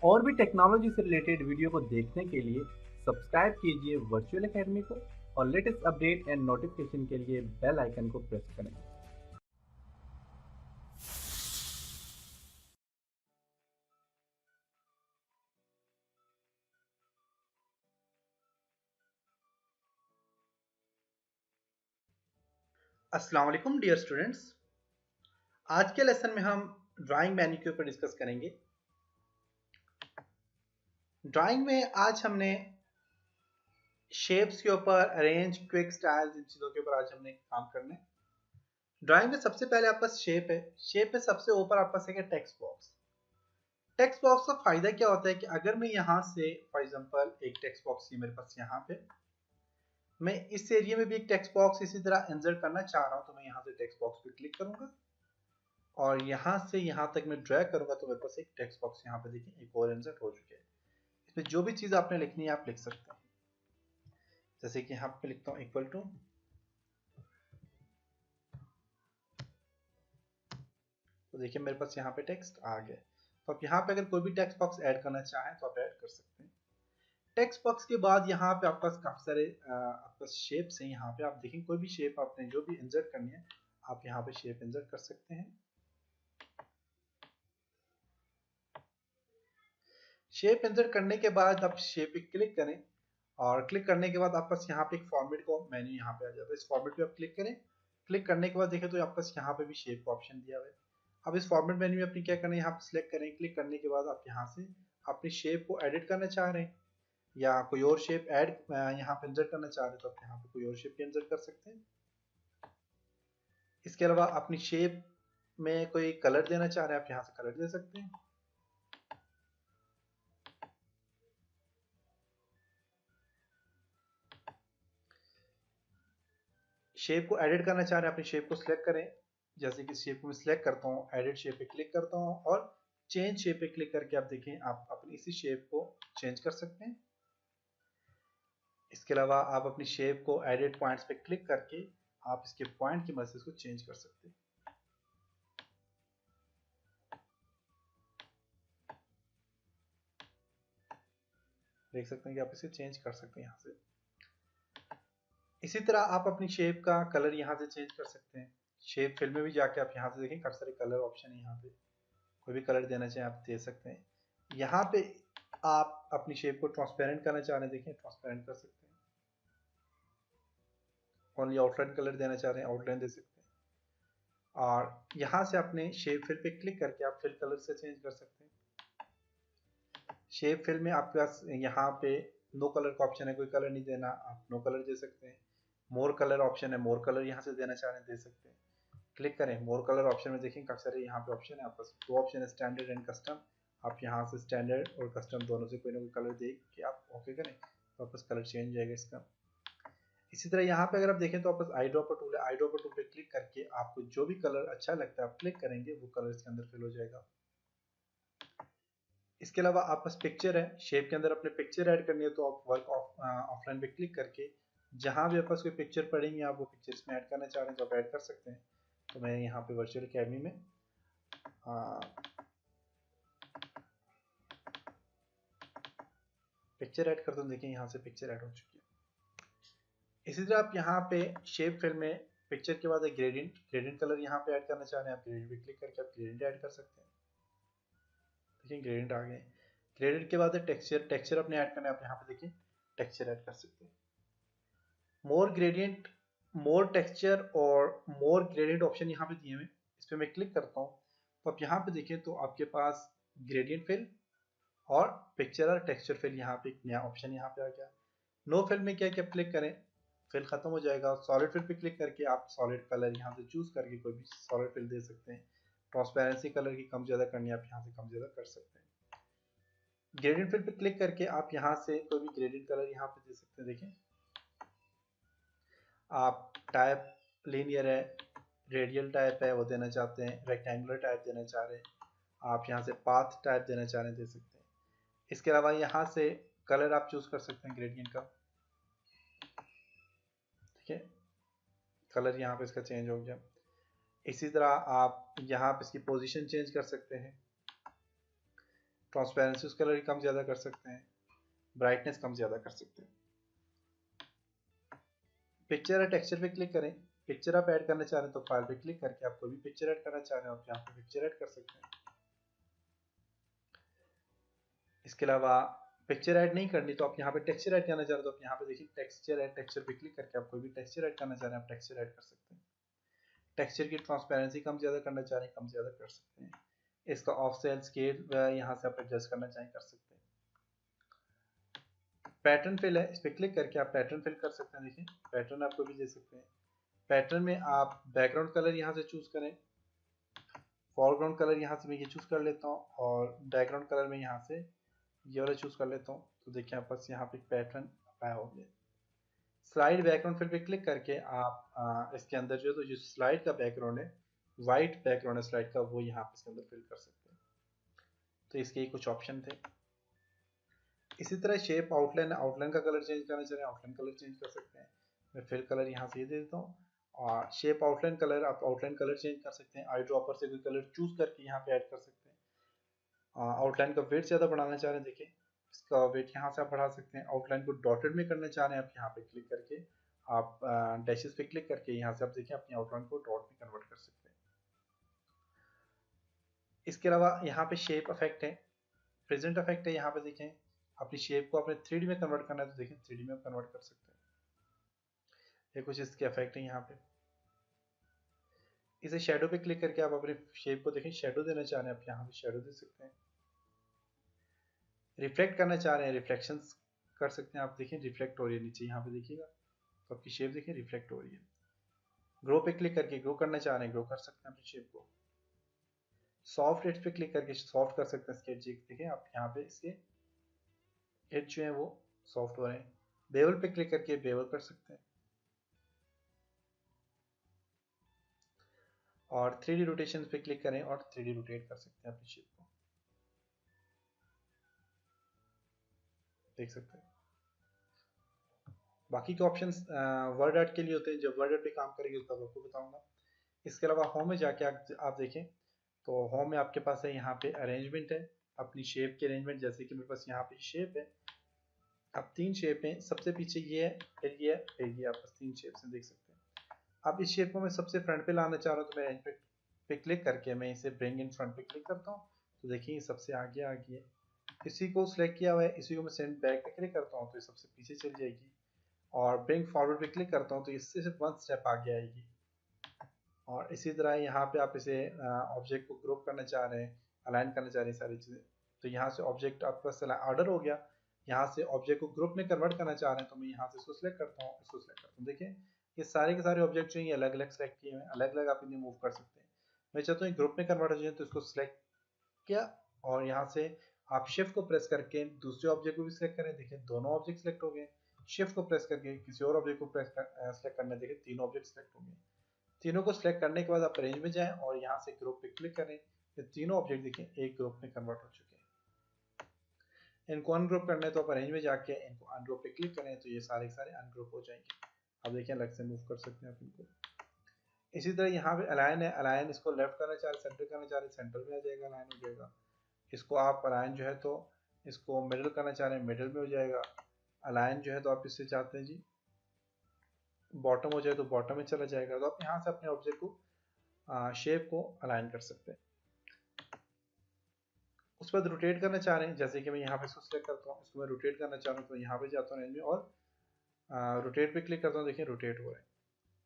और भी टेक्नोलॉजी से रिलेटेड वीडियो को देखने के लिए सब्सक्राइब कीजिए वर्चुअल एकेडमी को और लेटेस्ट अपडेट एंड नोटिफिकेशन के लिए बेल आइकन को प्रेस करें। अस्सलाम वालेकुम डियर स्टूडेंट्स। आज के लेसन में हम ड्राइंग मेन्यू के ऊपर डिस्कस करेंगे। ड्राइंग में आज हमने शेप्स के ऊपर, अरेंज, क्विक स्टाइल्स, इन चीज़ों के ऊपर आज हमने काम करना है। ड्राइंग में सबसे पहले आपके पास शेप है। शेप में सबसे ऊपर आपके पास है टेक्स्ट बॉक्स। टेक्स्ट बॉक्स का फायदा क्या होता है कि अगर मैं यहाँ से फॉर एग्जांपल एक टेक्स्ट बॉक्स है मेरे पास, यहाँ पे मैं इस एरिया में भी एक टेक्स्ट बॉक्स इसी तरह इंसर्ट करना चाह रहा हूँ, तो मैं यहाँ से टेक्स्ट बॉक्स पे क्लिक करूंगा और यहाँ से यहाँ तक मैं ड्रैग करूंगा तो मेरे पास एक टेक्स्ट बॉक्स यहाँ पे देखिए एक और इंसर्ट हो चुके हैं। इसमें जो भी चीज़ आपने लिखनी है आप लिख सकते हैं। जैसे कि यहाँ पे लिखता हूँ इक्वल टू, तो देखिए मेरे पास यहाँ पे टेक्स्ट आ गया। तो आप यहाँ पे अगर कोई भी टेक्स्ट बॉक्स ऐड करना चाहें तो आप ऐड कर सकते हैं। टेक्स्ट बॉक्स के बाद यहाँ पे आपके पास काफी सारे आपके पास शेप्स हैं। यहाँ पे आप देखें कोई भी शेप आपने जो भी इंसर्ट करनी है आप यहाँ पे शेप इंसर्ट कर सकते हैं। शेप इंसर्ट करने के बाद आप शेप पे क्लिक करें और क्लिक करने के बाद आपके पास यहाँ पे एक फॉर्मेट का मेन्यू यहाँ पे आ जाता है। इस फॉर्मेट पे आप क्लिक करें। क्लिक करने के बाद देखें तो आपके पास यहाँ पे भी शेप का ऑप्शन दिया हुआ है। अब इस फॉर्मेट मेन्यू में अपनी क्या करना है, यहाँ पे सिलेक्ट करें। क्लिक करने के बाद आप यहाँ से अपनी शेप को एडिट करना चाह रहे हैं या कोई और शेप ऐड यहाँ पे इंसर्ट करना चाह रहे हैं तो आप यहाँ पे कोई और शेप इंसर्ट कर सकते हैं। इसके अलावा अपनी शेप में कोई कलर देना चाह रहे हैं आप यहाँ से कलर दे सकते हैं। शेप को एडिट करना चाह रहे हैं अपनी शेप को सिलेक्ट करें। जैसे कि शेप को मैं सिलेक्ट करता हूँ, एडिट शेप पे क्लिक करता हूँ और चेंज शेप पे क्लिक करके आप देखें आप अपनी इसी शेप को चेंज कर सकते हैं। इसके अलावा आप अपनी शेप को एडिट पॉइंट्स पे क्लिक करके आप इसके पॉइंट की मदद से इसको चेंज कर सकते हैं। देख सकते हैं कि आप इसे चेंज कर सकते हैं यहाँ से। इसी तरह आप अपनी शेप का कलर यहाँ से चेंज कर सकते हैं। शेप फिल में भी जाके आप यहाँ से देखें काफी सारे कलर ऑप्शन है। यहाँ पे कोई भी कलर देना चाहें आप दे सकते हैं। यहाँ पे आप अपनी शेप को ट्रांसपेरेंट करना चाह रहे हैं, देखें ट्रांसपेरेंट कर सकते हैं। ओनली आउटलाइन कलर देना चाह रहे हैं आउटलाइन दे सकते हैं। और यहाँ से अपने शेप फिल पे क्लिक करके आप फिल कलर से चेंज कर सकते हैं। शेप फिल में आपके पास यहाँ पे नो कलर का ऑप्शन है, कोई कलर नहीं देना आप नो कलर दे सकते हैं। मोर कलर ऑप्शन है, मोर कलर यहाँ से देना चाह रहे हैं दे सकते हैं। क्लिक करें मोर कलर ऑप्शन में, देखें काफी सारे यहाँ पे ऑप्शन है। आपके पास दो ऑप्शन है, स्टैंडर्ड एंड कस्टम। आप यहाँ से स्टैंडर्ड और कस्टम दोनों से कोई ना कोई कलर देख के आप ओके करें तो आपका कलर चेंज हो जाएगा इसका। इसी तरह यहाँ पे अगर आप देखें तो आपके आई ड्रॉपर टूल है। आई ड्रॉपर टूल पे क्लिक करके आपको जो भी कलर अच्छा लगता है आप क्लिक करेंगे वो कलर इसके अंदर फिल हो जाएगा। इसके अलावा आपके पास पिक्चर है। शेप के अंदर अपने पिक्चर ऐड करनी है तो आप वर्क ऑफलाइन पे क्लिक करके जहाँ भी आपके पास कोई पिक्चर पड़ेंगे आप वो पिक्चर इसमें ऐड करना चाह रहे हैं तो आप ऐड कर सकते हैं। तो मैं यहाँ पे वर्चुअल अकेडमी में पिक्चर ऐड करता हूँ। देखिए यहाँ से पिक्चर ऐड हो चुकी है। इसी तरह आप यहाँ पे शेप फिल में पिक्चर के बाद एक ग्रेडियंट कलर यहाँ पे ऐड करना चाह रहे हैं आप ग्रेडियंट पे क्लिक करके आप ग्रेडियंट ऐड कर सकते हैं। देखिए ग्रेडियंट आ गए। ग्रेडियंट के बाद टेक्सचर अपने ऐड करना है आप यहाँ पे देखिए टेक्सचर ऐड कर सकते हैं। मोर ग्रेडियंट, मोर टेक्सचर और मोर ग्रेडियंट ऑप्शन यहाँ पे दिए हुए। इस पर मैं क्लिक करता हूँ तो आप यहाँ पे देखें तो आपके पास ग्रेडियंट फिल और पिक्चर और टेक्सचर फिल यहाँ पे एक नया ऑप्शन यहाँ पे आ गया। नो फिल में क्या है कि आप क्लिक करें फिल खत्म हो जाएगा। सॉलिड फिल पे क्लिक करके आप सॉलिड कलर यहाँ से चूज करके कोई भी सॉलिड फिल दे सकते हैं। ट्रांसपेरेंसी कलर की कम ज्यादा करनी है आप यहाँ से कम ज्यादा कर सकते हैं। ग्रेडियंट फिल पे क्लिक करके आप यहाँ से कोई भी ग्रेडियंट कलर यहाँ पे दे सकते हैं। देखें आप टाइप लीनियर है, रेडियल टाइप है वो देना चाहते हैं, रेक्टेंगुलर टाइप देना चाह रहे हैं, आप यहाँ से पाथ टाइप देना चाह रहे हैं दे सकते हैं। इसके अलावा यहाँ से कलर आप चूज कर सकते हैं ग्रेडियंट का। ठीक है कलर यहाँ पे इसका चेंज हो गया। इसी तरह आप यहाँ पे इसकी पोजीशन चेंज कर सकते हैं। ट्रांसपेरेंसी उस कलर की कम ज़्यादा कर सकते हैं, ब्राइटनेस कम ज़्यादा कर सकते हैं। पिक्चर या टेक्सचर पे क्लिक करें। पिक्चर आप ऐड करना चाह रहे हैं तो फाइल पे क्लिक करके आप कोई भी पिक्चर ऐड करना चाह रहे हैं आप यहाँ पे पिक्चर ऐड कर सकते हैं। इसके अलावा पिक्चर ऐड नहीं करनी तो आप यहाँ पे टेक्सचर ऐड करना चाह रहे हो तो आप यहाँ पे देखिए टेक्सचर ऐड, टेक्सचर पे क्लिक करके आप कोई भी टेक्सचर ऐड करना चाह रहे हैं आप टेक्सचर ऐड कर सकते हैं। टेक्सचर की ट्रांसपेरेंसी कम ज़्यादा करना चाह रहे हैं कम ज़्यादा कर सकते हैं। इसका ऑफसेट स्केल यहाँ से आप एडजस्ट करना चाहें कर सकते हैं। पैटर्न फिल है, इस पर क्लिक करके आप पैटर्न फिल कर सकते हैं। देखिए पैटर्न आपको भी दे सकते हैं। पैटर्न में आप बैकग्राउंड कलर यहाँ से चूज करें, फॉरग्राउंड कलर यहाँ से मैं ये चूज कर लेता हूँ और बैकग्राउंड कलर में यहाँ से ये वाला चूज कर लेता हूँ। तो देखिए आप पास यहाँ पे पैटर्न अप्लाई हो गया। स्लाइड बैकग्राउंड फिल पे क्लिक करके आप इसके अंदर जो है तो जो स्लाइड का बैकग्राउंड है, वाइट बैकग्राउंड है स्लाइड का, वो यहाँ पे इसके अंदर फिल कर सकते हैं। तो इसके कुछ ऑप्शन थे। इसी तरह शेप आउटलाइन, आउटलाइन का कलर चेंज करना चाह रहे हैं आउटलाइन कलर चेंज कर सकते हैं। मैं फिल कलर यहाँ से ये दे देता हूँ और शेप आउटलाइन कलर, आप आउटलाइन कलर चेंज कर सकते हैं। आई ड्रॉपर से कोई कलर चूज करके यहाँ पे ऐड कर सकते हैं। आउटलाइन का वेट ज़्यादा बढ़ाना चाह रहे हैं, देखिए इसका वेट यहाँ से आप बढ़ा सकते हैं। आउटलाइन को डॉटेड में करना चाह रहे हैं आप यहाँ पे क्लिक करके आप डैशेस पे क्लिक करके यहाँ से आप देखिए अपनी आउटलाइन को डॉट में कन्वर्ट कर सकते हैं। इसके अलावा यहाँ पे शेप इफेक्ट है, प्रेजेंट इफेक्ट है। यहाँ पे देखें अपनी शेप को अपने 3D में कन्वर्ट करना है तो देखें 3D में कन्वर्ट कर सकते हैं। ये कुछ इसके इफेक्ट है यहाँ पे। इसे शेडो पे क्लिक करके आप अपने शेप को देखें शेडो देना चाह रहे हैं आप यहाँ पे शेडो दे सकते हैं। रिफ्लेक्ट करना चाह रहे हैं रिफ्लेक्शंस कर सकते हैं आप। देखें रिफ्लेक्ट हो रही है नीचे यहाँ पे देखिएगा तो आपकी शेप देखें रिफ्लेक्ट हो रही है। ग्रो पे क्लिक करके ग्रो करना चाह रहे हैं ग्रो कर सकते हैं अपनी शेप को। सॉफ्ट एज पे क्लिक करके सॉफ्ट कर सकते हैं इसके एज। देखें आप यहाँ पे इसके एज जो है वो सॉफ्ट हो रहे हैं। बेवल पे क्लिक करके बेवल कर सकते हैं। और 3D रोटेशन पे क्लिक करें और 3D रोटेट कर सकते हैं अपनी शेप को, देख सकते हैं। बाकी के ऑप्शंस वर्ड आर्ट के लिए होते हैं, जब वर्ड आर्ट पे काम करेंगे तब आपको बताऊंगा। इसके अलावा होम में जाके आप देखें तो होम में आपके पास है यहाँ पे अरेंजमेंट है, अपनी शेप के अरेंजमेंट। जैसे कि मेरे पास यहाँ पे शेप है, अब 3 शेप है, सबसे पीछे ये है फिर ये है फिर ये, आप बस 3 शेप से देख सकते हैं। अब इस शेप को मैं सबसे फ्रंट पे लाना चाह रहा हूँ तो मैं अरेंजमेंट पे क्लिक करके मैं इसे ब्रिंग इन फ्रंट पे क्लिक करता हूँ तो देखिए ये सबसे आगे आ गई है। इसी को सिलेक्ट किया हुआ है, इसी को मैं सेंड बैक पे क्लिक करता हूँ तो ये सबसे पीछे चल जाएगी। और ब्रिंग फॉरवर्ड पे क्लिक करता हूँ तो इससे सिर्फ 1 स्टेप आगे आएगी। और इसी तरह यहाँ पे आप इसे ऑब्जेक्ट को ग्रुप करना चाह रहे हैं, अलाइन करना चाह रहे हैं सारी चीज़ें, तो यहाँ से ऑब्जेक्ट आपका ऑर्डर हो गया। यहाँ से ऑब्जेक्ट को ग्रुप में कन्वर्ट करना चाह रहे हैं तो मैं यहाँ से इसको सिलेक्ट करता हूँ, इसको सिलेक्ट करता हूँ। देखिए ये सारे के सारे ऑब्जेक्ट जो है अलग अलग सेलेक्ट किए हुए हैं, अलग अलग आप इन्हें मूव कर सकते हैं। मैं चाहता हूँ ग्रुप में कन्वर्ट हो जाए तो इसको सिलेक्ट किया और यहाँ से आप शिफ्ट को प्रेस करके दूसरे ऑब्जेक्ट को भी सिलेक्ट करें। देखिए दोनों ऑब्जेक्ट सिलेक्ट हो गए। शिफ्ट को प्रेस करके किसी और ऑब्जेक्ट को सिलेक्ट करना, देखिए तीनों ऑब्जेक्ट सिलेक्ट हो गए। तीनों को सिलेक्ट करने के बाद आप रेंज में जाएं और यहाँ से ग्रुप पे क्लिक करें। ये तीनों ऑब्जेक्ट देखिए एक ग्रुप में कन्वर्ट हो चुके हैं। इनको अनग्रुप करना है तो आप रेंज में जाके इनको अनग्रुप पे क्लिक करें तो ये सारे सारे अनग्रुप हो जाएंगे। अब देखिए अलग से मूव कर सकते हैं आप इनको। इसी तरह यहाँ पे अलाइन है, अलाइन इसको लेफ्ट करना चाह रहे सेंटर करना चाह रहे सेंटर में आ जाएगा, अलाइन हो जाएगा। इसको आप अलाइन जो है तो इसको मिडल करना चाह रहे हैं मिडल में हो जाएगा। अलाइन जो है तो आप इससे चाहते हैं जी बॉटम हो जाए तो बॉटम में चला जाएगा। तो आप यहाँ से अपने ऑब्जेक्ट को शेप को अलाइन कर सकते हैं। उसके बाद रोटेट करना चाह रहे हैं, जैसे कि मैं यहाँ पे इसको सिलेक्ट करता हूँ, इसको मैं रोटेट करना चाह रहा हूँ तो यहाँ पे जाता हूँ रेंज में और रोटेट पे क्लिक करता हूँ। देखिए रोटेट हो रहा है,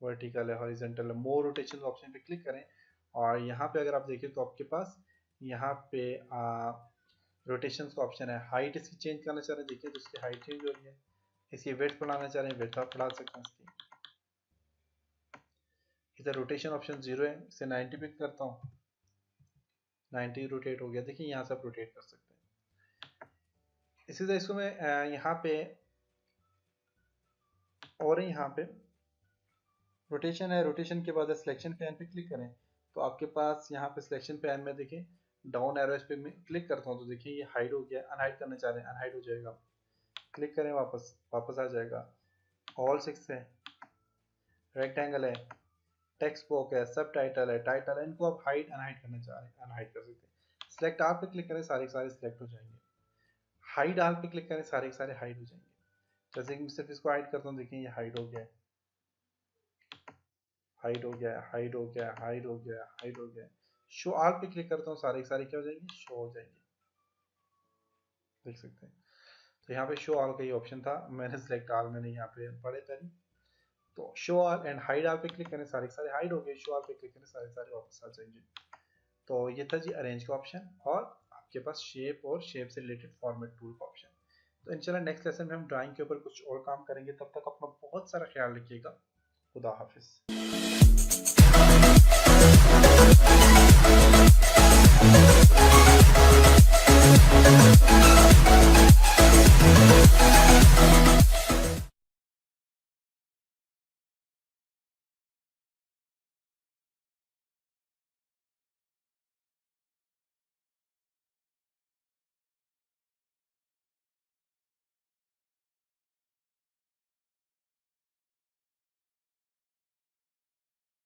वर्टिकल है, हॉरिजॉन्टल है। मोर रोटेशन ऑप्शन पे क्लिक करें और यहाँ पे अगर आप देखें तो आपके पास यहाँ पे रोटेशन का ऑप्शन है। हाइट इसकी चेंज करना चाह रहे हैं, देखिए तो इसकी हाइट चेंज हो रही है। इसकी वेट बढ़ाना चाह रहे हैं, वेट आप बढ़ा सकते हैं इसकी। इधर रोटेशन ऑप्शन 0 है, इसे 90 पे करता हूँ, 90 रोटेट हो गया। देखिए यहाँ से आप रोटेट कर सकते हैं। इसी तरह इसको मैं यहाँ पे और यहाँ पे रोटेशन है, रोटेशन के बाद सिलेक्शन पैन पे क्लिक करें तो आपके पास यहाँ पे सिलेक्शन पैन में देखिए डाउन एरो पे मैं क्लिक करता हूँ तो देखिए ये हाइड हो गया। अनहाइड करना चाह रहे हैं अनहाइड हो जाएगा, क्लिक करें वापस आ जाएगा। ऑल 6 है, रेक्टेंगल है, टेक्स्ट बॉक्स है, सब टाइटल है, टाइटल है। इनको आप हाइड अनहाइड करना चाह रहे हैं अनहाइड कर सकते हैं। सेलेक्ट आल पे क्लिक करें, सारे के सारे सिलेक्ट हो जाएंगे। हाइड आल पे क्लिक करें, सारे के सारे हाइड हो जाएंगे। जैसे कि मैं सिर्फ इसको हाइड करता हूँ, देखिए ये हाइड हो गया है, हाइड हो गया, हाइड हो गया, हाइड हो गया, हाइड हो गया। शो ऑल पे क्लिक करता हूँ, सारे के सारे क्या हो जाएंगे, शो हो जाएंगे, देख सकते हैं। तो यहाँ पे शो ऑल का ये ऑप्शन था, मैंने सिलेक्ट ऑल मैंने यहाँ पे पढ़े तरी। तो show all and hide all पे क्लिक करें, सारे के सारे हाइड हो गए, शो ऑल पे क्लिक करें, सारे सारे वापस आ जाएंगे। तो ये था जी अरेंज का ऑप्शन, और आपके पास शेप और शेप से रिलेटेड फॉर्मेट टूल का ऑप्शन। तो इंशाल्लाह नेक्स्ट लेसन में हम ड्राइंग के ऊपर कुछ और काम करेंगे। तब तक अपना बहुत सारा ख्याल रखिएगा। खुदा हाफिज।